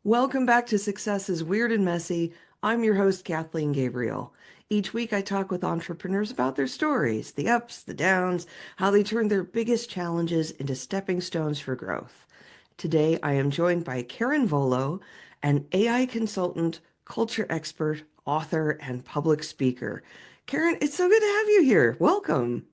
Welcome back to Success is Weird and Messy. I'm your host, Kathleen Gabriel. Each week, I talk with entrepreneurs about their stories, the ups, the downs, how they turn their biggest challenges into stepping stones for growth. Today, I am joined by Karin Volo, an AI consultant, culture expert, author, and public speaker. Karin, it's so good to have you here. Welcome.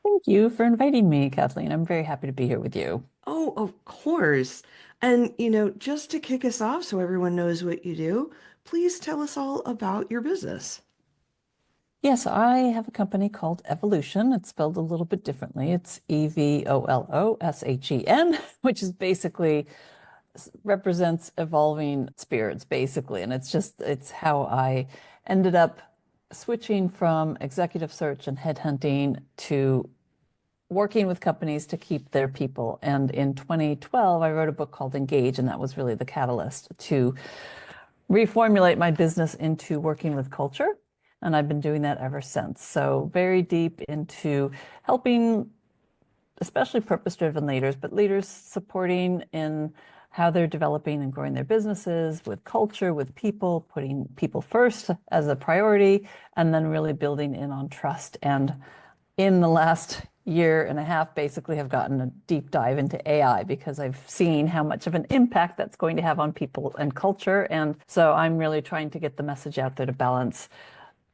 Thank you for inviting me, Kathleen. I'm very happy to be here with you. Oh, of course. And, just to kick us off so everyone knows what you do, please tell us all about your business. Yes, I have a company called Evolution. It's spelled a little bit differently. It's Evoloshen, which is basically represents evolving spirits, basically. And it's how I ended up switching from executive search and headhunting to working with companies to keep their people. And in 2012, I wrote a book called Engage, and that was really the catalyst to reformulate my business into working with culture. And I've been doing that ever since. So very deep into helping, especially purpose-driven leaders, but leaders supporting in how they're developing and growing their businesses with culture, with people, putting people first as a priority, and then really building in on trust. And in the last year and a half, basically have gotten a deep dive into AI because I've seen how much of an impact that's going to have on people and culture. And so I'm really trying to get the message out there to balance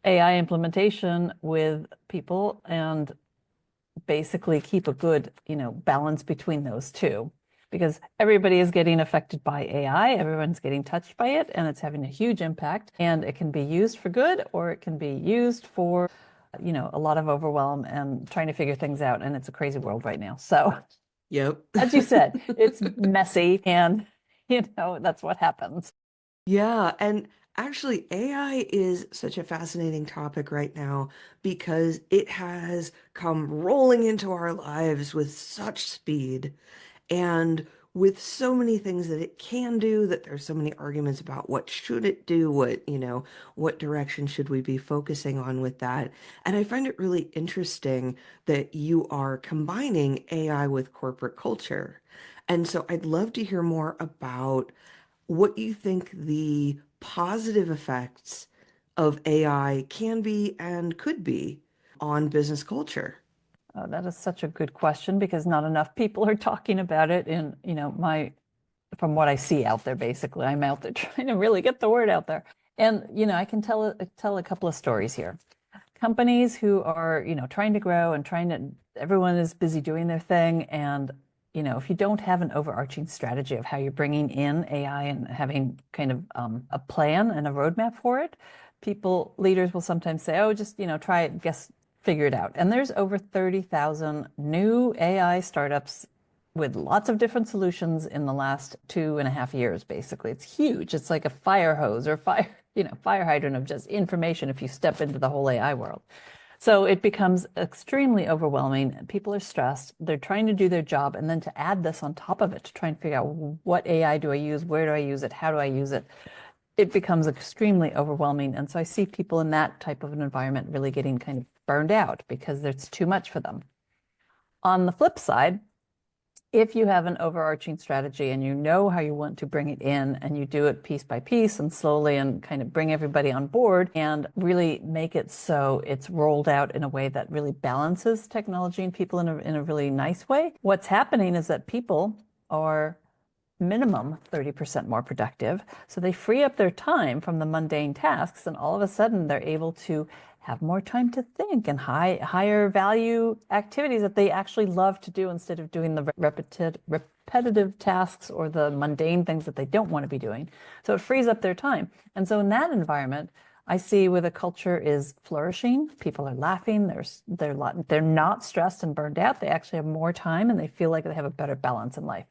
AI implementation with people and basically keep a good, balance between those two. Because everybody is getting affected by AI, everyone's getting touched by it, and it's having a huge impact. And it can be used for good, or it can be used for, a lot of overwhelm and trying to figure things out. And it's a crazy world right now. So, Yep. as you said, it's messy, and that's what happens. Yeah, and actually, AI is such a fascinating topic right now because it has come rolling into our lives with such speed and with so many things that it can do that there's so many arguments about what should it do, what direction should we be focusing on with that. And I find it really interesting that you are combining AI with corporate culture. And so I'd love to hear more about what you think the positive effects of AI can be and could be on business culture. Oh, that is such a good question because not enough people are talking about it. And, from what I see out there, basically, I'm out there trying to really get the word out there. And, I can tell a couple of stories here. Companies who are, trying to grow and everyone is busy doing their thing. And, if you don't have an overarching strategy of how you're bringing in AI and having kind of a plan and a roadmap for it, leaders will sometimes say, oh, just, try it, figure it out. And there's over 30,000 new AI startups with lots of different solutions in the last 2.5 years, basically. It's huge. It's like a fire hose or fire hydrant of just information if you step into the whole AI world. So it becomes extremely overwhelming. People are stressed. They're trying to do their job. And then to add this on top of it, to try and figure out what AI do I use? Where do I use it? How do I use it? It becomes extremely overwhelming. And so I see people in that type of an environment really getting kind of burned out because it's too much for them. On the flip side, if you have an overarching strategy and you know how you want to bring it in and you do it piece by piece and slowly and kind of bring everybody on board and really make it so it's rolled out in a way that really balances technology and people in a really nice way, what's happening is that people are minimum 30% more productive. So they free up their time from the mundane tasks, and all of a sudden they're able to have more time to think and higher value activities that they actually love to do instead of doing the repetitive tasks or the mundane things that they don't want to be doing. So it frees up their time. And so in that environment, I see where the culture is flourishing. People are laughing. They're not stressed and burned out. They actually have more time and they feel like they have a better balance in life.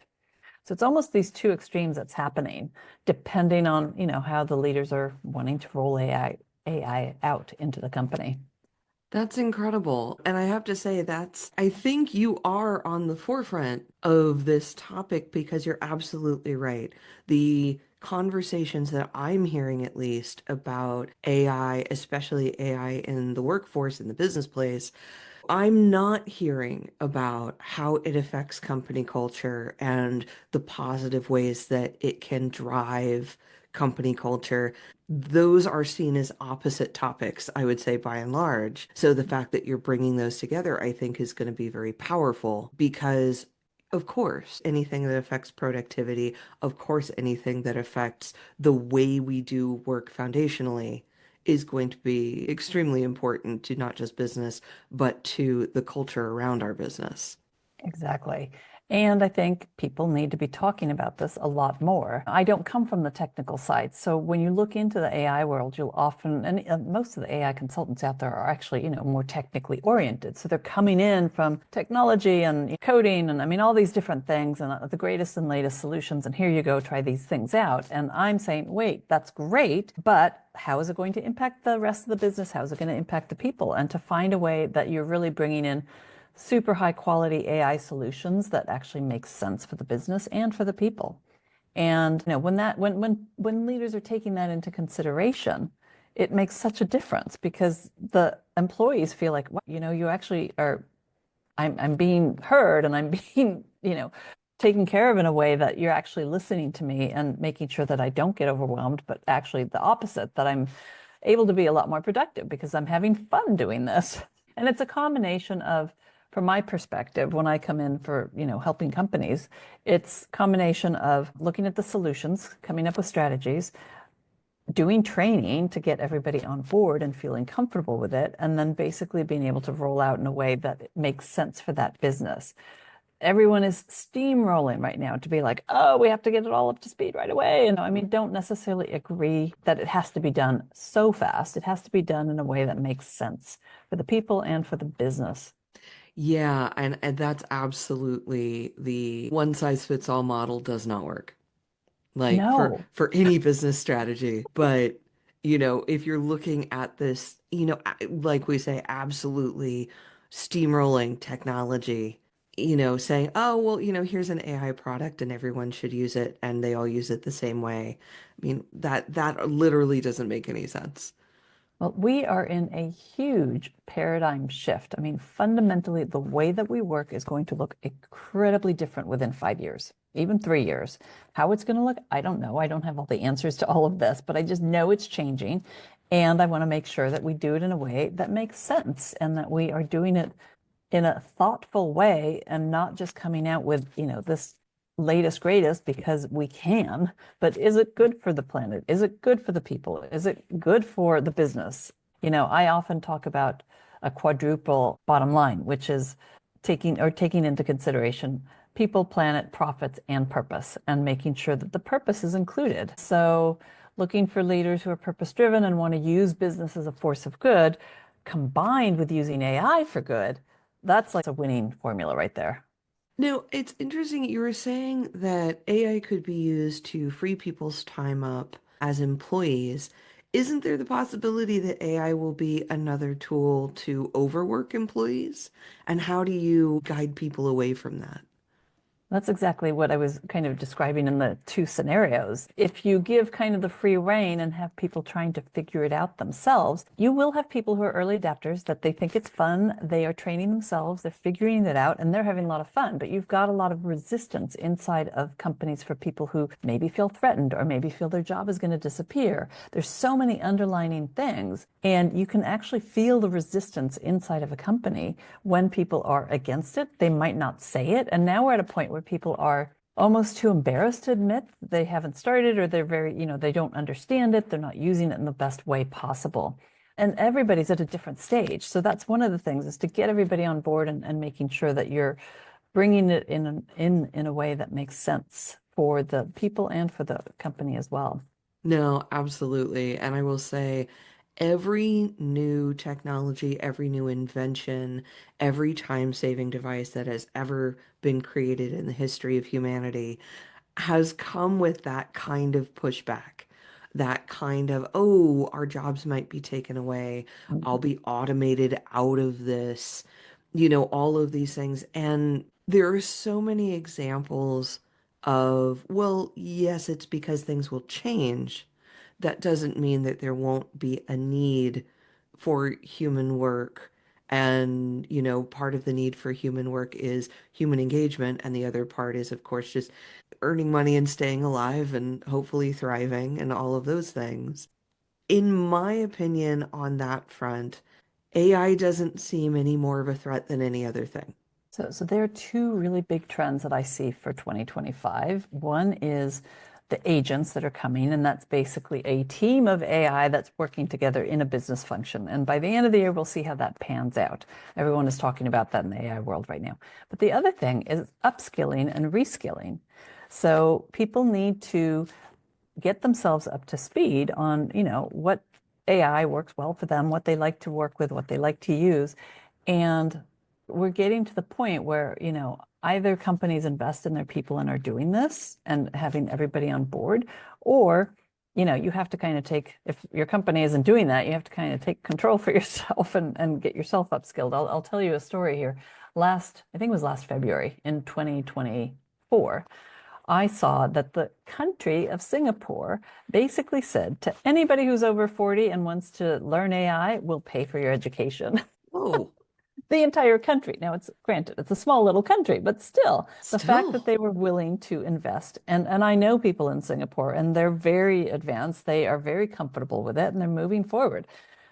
So it's almost these two extremes that's happening, depending on, how the leaders are wanting to roll AI out into the company. That's incredible. And I have to say, I think you are on the forefront of this topic because you're absolutely right. The conversations that I'm hearing, at least, about AI, especially AI in the workforce, in the business place, I'm not hearing about how it affects company culture and the positive ways that it can drive company culture. Those are seen as opposite topics, I would say, by and large. So the fact that you're bringing those together, I think, is going to be very powerful because, of course, anything that affects productivity, of course, anything that affects the way we do work foundationally is going to be extremely important to not just business, but to the culture around our business. Exactly. And I think people need to be talking about this a lot more. I don't come from the technical side. So when you look into the AI world, you'll often, and most of the AI consultants out there are actually, more technically oriented. So they're coming in from technology and coding and I mean, all these different things and the greatest and latest solutions. And here you go, try these things out. And I'm saying, wait, that's great, but how is it going to impact the rest of the business? How is it going to impact the people? And to find a way that you're really bringing in super high quality AI solutions that actually make sense for the business and for the people. And when leaders are taking that into consideration, it makes such a difference because the employees feel like, what, you actually are, I'm being heard and I'm being, taken care of in a way that you're actually listening to me and making sure that I don't get overwhelmed, but actually the opposite, that I'm able to be a lot more productive because I'm having fun doing this. And it's a combination of, from my perspective, when I come in for, helping companies, it's a combination of looking at the solutions, coming up with strategies, doing training to get everybody on board and feeling comfortable with it, and then basically being able to roll out in a way that it makes sense for that business. Everyone is steamrolling right now to be like, oh, we have to get it all up to speed right away. And I mean, don't necessarily agree that it has to be done so fast. It has to be done in a way that makes sense for the people and for the business. Yeah, and that's absolutely the one size fits all model does not work. Like No. for any business strategy, but if you're looking at this, like we say, absolutely steamrolling technology, saying, "Oh, well, here's an AI product and everyone should use it and they all use it the same way." I mean, that literally doesn't make any sense. Well, we are in a huge paradigm shift. I mean, fundamentally, the way that we work is going to look incredibly different within 5 years, even 3 years. How it's going to look, I don't know. I don't have all the answers to all of this, but I just know it's changing. And I want to make sure that we do it in a way that makes sense and that we are doing it in a thoughtful way and not just coming out with, this latest greatest because we can, but is it good for the planet? Is it good for the people? Is it good for the business? I often talk about a quadruple bottom line, which is taking into consideration people, planet, profits, and purpose, and making sure that the purpose is included. So looking for leaders who are purpose driven and want to use business as a force of good, combined with using AI for good, that's like a winning formula right there. No, it's interesting. You were saying that AI could be used to free people's time up as employees. Isn't there the possibility that AI will be another tool to overwork employees? And how do you guide people away from that? That's exactly what I was kind of describing in the two scenarios. If you give kind of the free rein and have people trying to figure it out themselves, you will have people who are early adapters that they think it's fun. They are training themselves, they're figuring it out, and they're having a lot of fun. But you've got a lot of resistance inside of companies for people who maybe feel threatened or maybe feel their job is going to disappear. There's so many underlining things, and you can actually feel the resistance inside of a company when people are against it. They might not say it. And now we're at a point where people are almost too embarrassed to admit they haven't started or they're very, they don't understand it. They're not using it in the best way possible. And everybody's at a different stage. So that's one of the things is to get everybody on board and making sure that you're bringing it in a way that makes sense for the people and for the company as well. No, absolutely. And I will say, every new technology, every new invention, every time-saving device that has ever been created in the history of humanity has come with that kind of pushback, that kind of, oh, our jobs might be taken away. I'll Mhm. be automated out of this, all of these things. And there are so many examples of, well, yes, it's because things will change. That doesn't mean that there won't be a need for human work And, part of the need for human work is human engagement, and the other part is, of course, just earning money and staying alive and hopefully thriving and all of those things. In my opinion, on that front, AI doesn't seem any more of a threat than any other thing. So there are two really big trends that I see for 2025. One is the agents that are coming, and that's basically a team of AI that's working together in a business function. And by the end of the year, we'll see how that pans out. Everyone is talking about that in the AI world right now. But the other thing is upskilling and reskilling. So people need to get themselves up to speed on, what AI works well for them, what they like to work with, what they like to use. And we're getting to the point where, either companies invest in their people and are doing this and having everybody on board, or, you have to kind of if your company isn't doing that, you have to kind of take control for yourself and get yourself upskilled. I'll tell you a story here. I think it was last February in 2024. I saw that the country of Singapore basically said to anybody who's over 40 and wants to learn AI, we'll pay for your education. Oh, The entire country. Now, it's granted, it's a small little country, but still, the fact that still. they were willing to invest, and I know people in Singapore, and they're very advanced, they are very comfortable with it, and they're moving forward.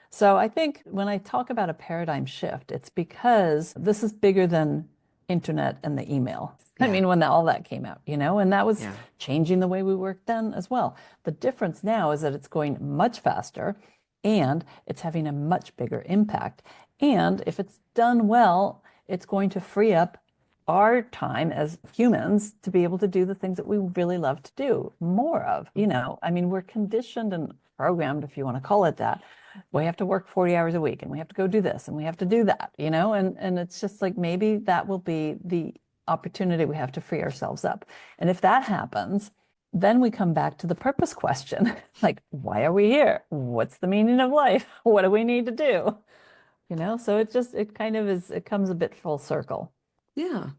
So I think when I talk about a paradigm shift, it's because this is bigger than internet and the email. I Yeah, mean, when all that came out, and that was yeah. changing the way we work then as well. The difference now is that it's going much faster and it's having a much bigger impact. And if it's done well, it's going to free up our time as humans to be able to do the things that we really love to do more of. I mean, we're conditioned and programmed, if you want to call it that. We have to work 40 hours a week and we have to go do this and we have to do that, and it's just like maybe that will be the opportunity we have to free ourselves up. And if that happens, then we come back to the purpose question. Like, why are we here? What's the meaning of life? What do we need to do? So it kind of it comes a bit full circle. Yeah.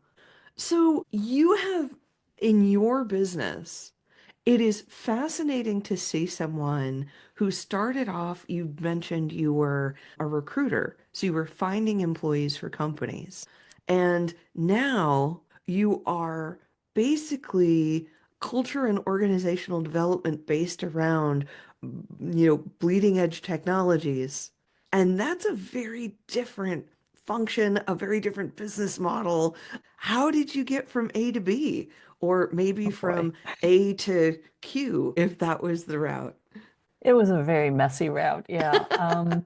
So you have in your business, it is fascinating to see someone who started off, you mentioned you were a recruiter, so you were finding employees for companies. And now you are basically culture and organizational development based around, bleeding edge technologies. And that's a very different function, a very different business model. How did you get from A to B? Or maybe Oh boy. from A to Q, if that was the route. It was a very messy route. Yeah.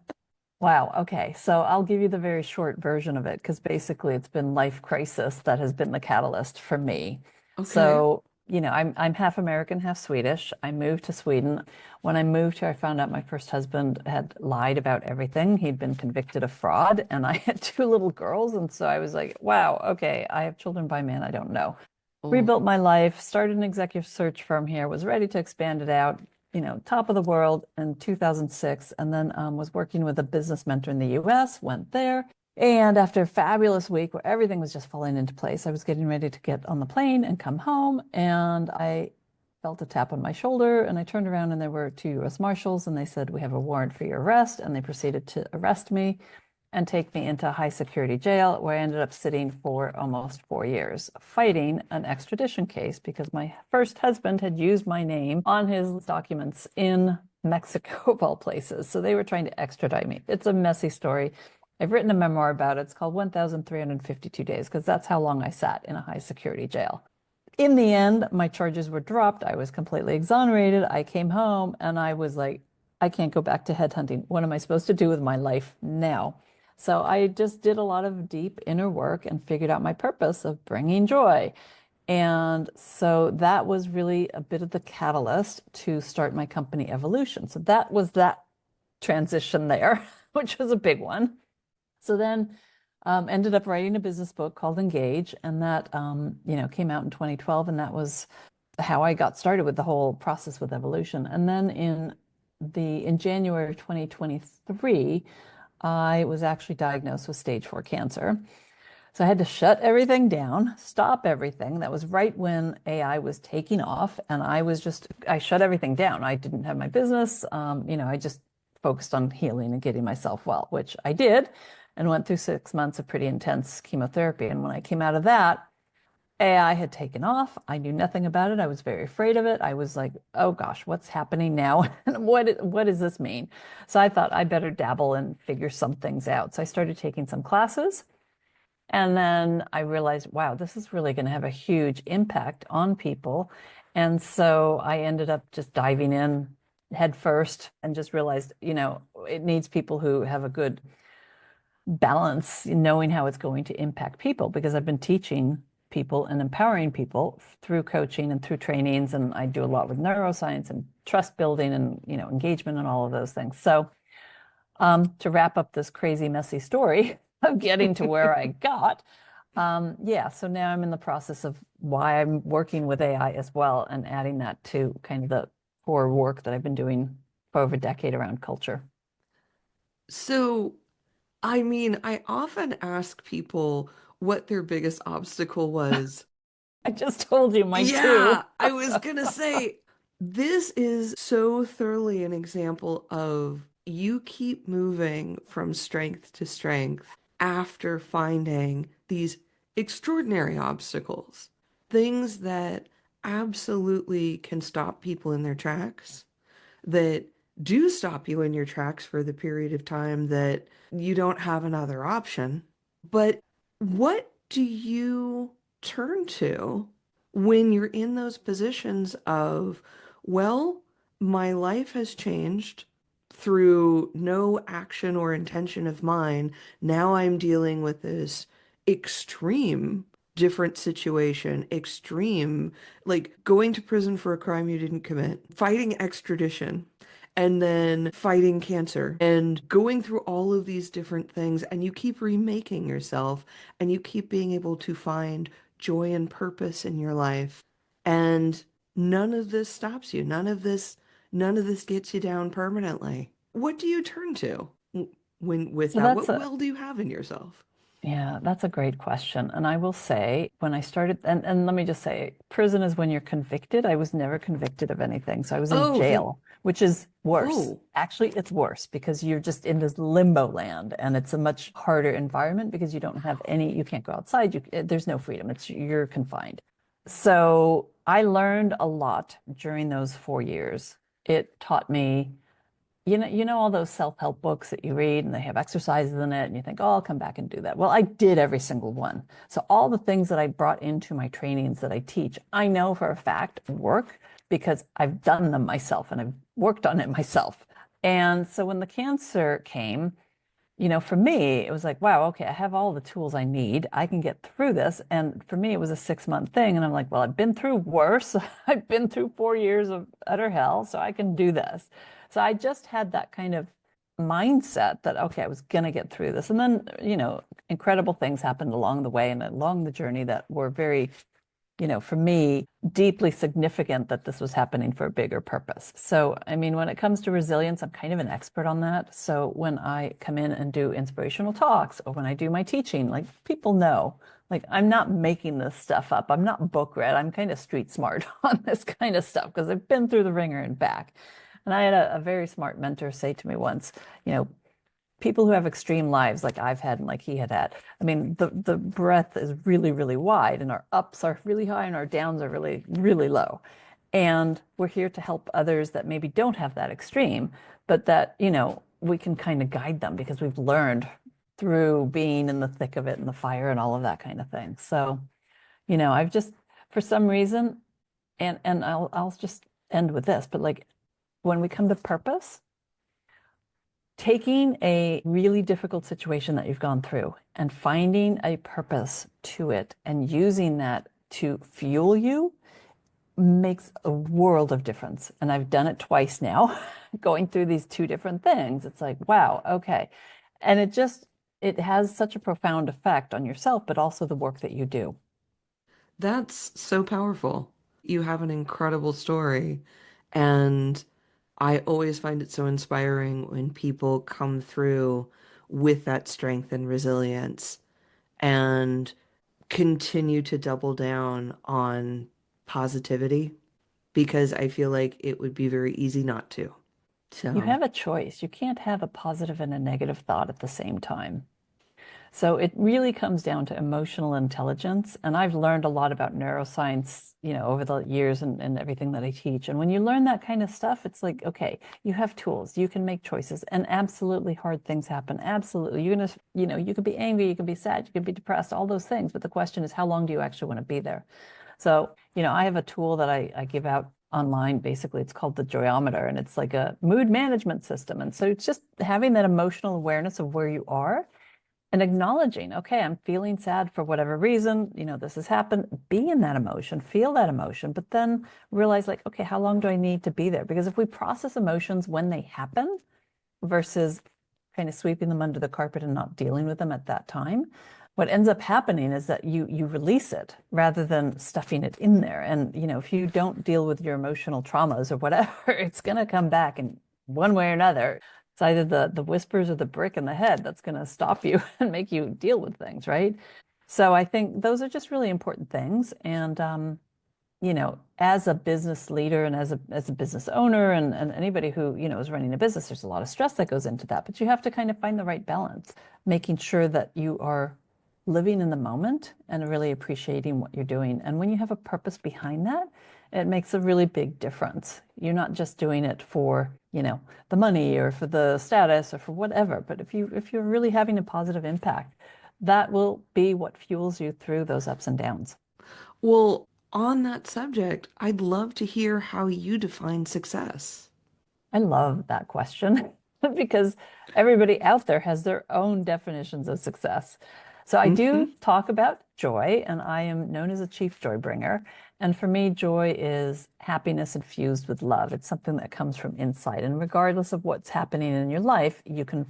Wow. Okay. So I'll give you the very short version of it because basically it's been life crisis that has been the catalyst for me. Okay. So, I'm half American, half Swedish. I moved to Sweden. When I moved here, I found out my first husband had lied about everything. He'd been convicted of fraud, and I had two little girls. And so I was like, wow, okay, I have children by man I don't know. Oh, Rebuilt my life, started an executive search firm here, was ready to expand it out, top of the world in 2006, and then was working with a business mentor in the US, went there. And after a fabulous week where everything was just falling into place, I was getting ready to get on the plane and come home. And I felt a tap on my shoulder. And I turned around and there were two US Marshals. And they said, "We have a warrant for your arrest." And they proceeded to arrest me and take me into a high security jail where I ended up sitting for almost 4 years fighting an extradition case because my first husband had used my name on his documents in Mexico, of all places. So they were trying to extradite me. It's a messy story. I've written a memoir about it. It's called 1,352 Days because that's how long I sat in a high security jail. In the end, my charges were dropped. I was completely exonerated. I came home and I was like, I can't go back to headhunting. What am I supposed to do with my life now? So I just did a lot of deep inner work and figured out my purpose of bringing joy. And so that was really a bit of the catalyst to start my company Evolution. So that was that transition there, which was a big one. So then ended up writing a business book called Engage, and that came out in 2012, and that was how I got started with the whole process with Evolution. And then in January of 2023, I was actually diagnosed with stage 4 cancer. So I had to shut everything down, stop everything. That was right when AI was taking off, and I shut everything down. I didn't have my business. I just focused on healing and getting myself well, which I did. and went through 6 months of pretty intense chemotherapy. And when I came out of that, AI had taken off. I knew nothing about it. I was very afraid of it. I was like, oh gosh, what's happening now? And what does this mean? So I thought I better dabble and figure some things out. So I started taking some classes. And then I realized, wow, this is really going to have a huge impact on people. And so I ended up just diving in head first and just realized, it needs people who have a good balance in knowing how it's going to impact people because I've been teaching people and empowering people through coaching and through trainings. And I do a lot with neuroscience and trust building and, engagement and all of those things. So to wrap up this crazy, messy story of getting to where I got, yeah, so now I'm in the process of why I'm working with AI as well and adding that to kind of the core work that I've been doing for over a decade around culture. So, I mean, I often ask people what their biggest obstacle was. I just told you mine too. Yeah, I was gonna say, this is so thoroughly an example of you keep moving from strength to strength after finding these extraordinary obstacles, things that absolutely can stop people in their tracks, that do stop you in your tracks for the period of time that you don't have another option. But what do you turn to when you're in those positions of, well, my life has changed through no action or intention of mine. Now I'm dealing with this extreme different situation, extreme, like going to prison for a crime you didn't commit, fighting extradition, and then fighting cancer and going through all of these different things. And you keep remaking yourself and you keep being able to find joy and purpose in your life. And none of this stops you. None of this gets you down permanently. What do you turn to when with So that? that's What a will do you have in yourself? Yeah, that's a great question. And I will say, when I started, and let me just say, prison is when you're convicted. I was never convicted of anything. So I was in Oh, thank, jail, which is worse. oh, Actually, it's worse because you're just in this limbo land and it's a much harder environment because you don't have you can't go outside. There's no freedom. You're confined. So I learned a lot during those 4 years. It taught me all those self-help books that you read and they have exercises in it and you think, oh, I'll come back and do that. Well, I did every single one. So all the things that I brought into my trainings that I teach, I know for a fact work because I've done them myself and I've worked on it myself. And so when the cancer came, for me, it was like, wow, okay, I have all the tools I need. I can get through this. And for me, it was a 6 month thing. And I'm like, well, I've been through worse. I've been through 4 years of utter hell, so I can do this. So I just had that kind of mindset that, okay, I was going to get through this. And then, incredible things happened along the way and along the journey that were very, for me, deeply significant that this was happening for a bigger purpose. So, I mean, when it comes to resilience, I'm kind of an expert on that. So, when I come in and do inspirational talks or when I do my teaching, like people know, like I'm not making this stuff up. I'm not book read. I'm kind of street smart on this kind of stuff because I've been through the ringer and back. And I had a very smart mentor say to me once, you know, people who have extreme lives like I've had and like he had had. I mean, the breadth is really, really wide, and our ups are really high and our downs are really, really low. And we're here to help others that maybe don't have that extreme, but that, we can kind of guide them because we've learned through being in the thick of it and the fire and all of that kind of thing. So, I've just, for some reason, and I'll just end with this, but like when we come to purpose, taking a really difficult situation that you've gone through and finding a purpose to it and using that to fuel you makes a world of difference. And I've done it twice now, going through these two different things. It's like, wow, okay. And it has such a profound effect on yourself, but also the work that you do. that's so powerful. You have an incredible story. And I always find it so inspiring when people come through with that strength and resilience and continue to double down on positivity because I feel like it would be very easy not to. You So, have a choice. You can't have a positive and a negative thought at the same time. So it really comes down to emotional intelligence. And I've learned a lot about neuroscience, over the years and everything that I teach. And when you learn that kind of stuff, it's like, okay, you have tools, you can make choices, and absolutely hard things happen. Absolutely. You're gonna, you could be angry, you could be sad, you could be depressed, all those things. But the question is, how long do you actually want to be there? So, I have a tool that I give out online. Basically, it's called the Joyometer, and it's like a mood management system. And so it's just having that emotional awareness of where you are and acknowledging, okay, I'm feeling sad for whatever reason, this has happened. Be in that emotion, feel that emotion, but then realize, like, okay, how long do I need to be there? Because if we process emotions when they happen versus kind of sweeping them under the carpet and not dealing with them at that time, what ends up happening is that you release it rather than stuffing it in there. And if you don't deal with your emotional traumas or whatever, it's going to come back in one way or another. It's either the whispers or the brick in the head that's going to stop you and make you deal with things, right? So I think those are just really important things. And as a business leader and as a business owner and anybody who, is running a business, there's a lot of stress that goes into that. But you have to kind of find the right balance, making sure that you are living in the moment and really appreciating what you're doing. And when you have a purpose behind that, it makes a really big difference. You're not just doing it for, the money or for the status or for whatever. But if you're really having a positive impact, that will be what fuels you through those ups and downs. Well, on that subject, I'd love to hear how you define success. I love that question because everybody out there has their own definitions of success. So I Hmm. do talk about joy, and I am known as a chief joy bringer. And for me, joy is happiness infused with love. It's something that comes from inside. And regardless of what's happening in your life, you can,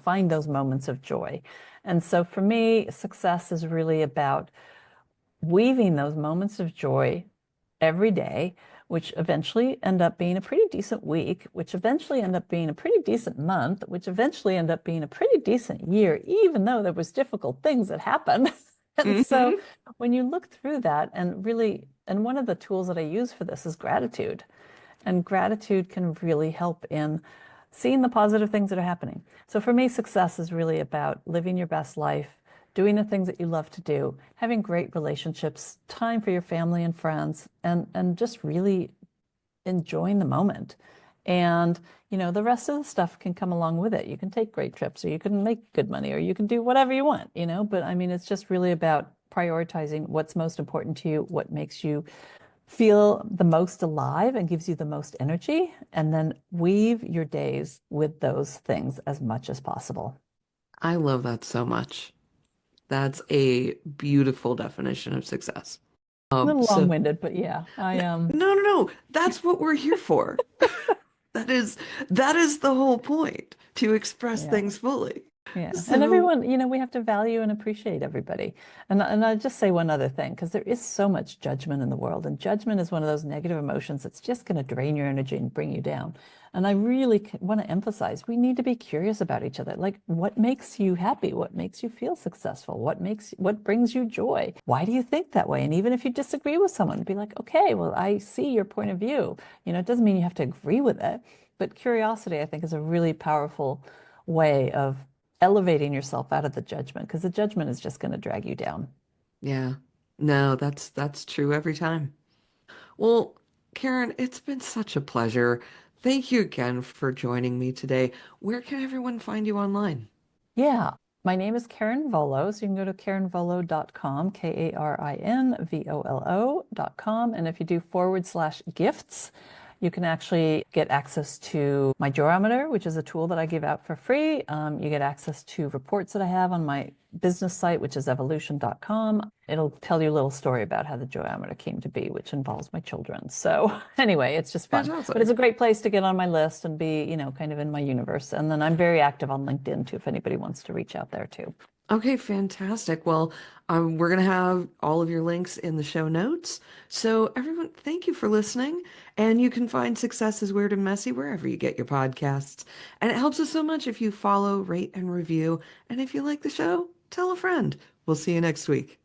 find those moments of joy. And so for me, success is really about weaving those moments of joy every day, which eventually end up being a pretty decent week, which eventually end up being a pretty decent month, which eventually end up being a pretty decent year, even though there was difficult things that happened. And so Hmm. when you look through that and really, and one of the tools that I use for this is gratitude. And gratitude can really help in seeing the positive things that are happening. So for me, success is really about living your best life, doing the things that you love to do, having great relationships, time for your family and friends, and just really enjoying the moment. And the rest of the stuff can come along with it. You can take great trips, or you can make good money, or you can do whatever you want, But I mean, it's just really about prioritizing what's most important to you, what makes you feel the most alive and gives you the most energy, and then weave your days with those things as much as possible. I love that so much. That's a beautiful definition of success. A little So long-winded, but yeah, no, no, no. That's what we're here for. That is that is the whole point, to express yeah. things fully. Yeah. And So, everyone, we have to value and appreciate everybody. And I'll just say one other thing, because there is so much judgment in the world. And judgment is one of those negative emotions that's just going to drain your energy and bring you down. And I really want to emphasize we need to be curious about each other. Like, what makes you happy? What makes you feel successful? What brings you joy? Why do you think that way? And even if you disagree with someone, be like, okay, well, I see your point of view. It doesn't mean you have to agree with it, but curiosity, I think, is a really powerful way of elevating yourself out of the judgment, because the judgment is just going to drag you down. yeah. No, that's true every time. Well, Karen, it's been such a pleasure. Thank you again for joining me today. Where can everyone find you online? Yeah. My name is Karin Volo, so you can go to karinvolo.com, KARINVOLO.com. And if you do /gifts, you can actually get access to my Jorometer, which is a tool that I give out for free. You get access to reports that I have on my business site, which is evolution.com. It'll tell you a little story about how the Jorometer came to be, which involves my children. So anyway, it's just fun. But it's Fantastic. a great place to get on my list and be, kind of in my universe. And then I'm very active on LinkedIn too, if anybody wants to reach out there too. Okay, fantastic. Well, we're going to have all of your links in the show notes. So, everyone, thank you for listening. And you can find Success is Weird and Messy wherever you get your podcasts. And it helps us so much if you follow, rate, and review. And if you like the show, tell a friend. We'll see you next week.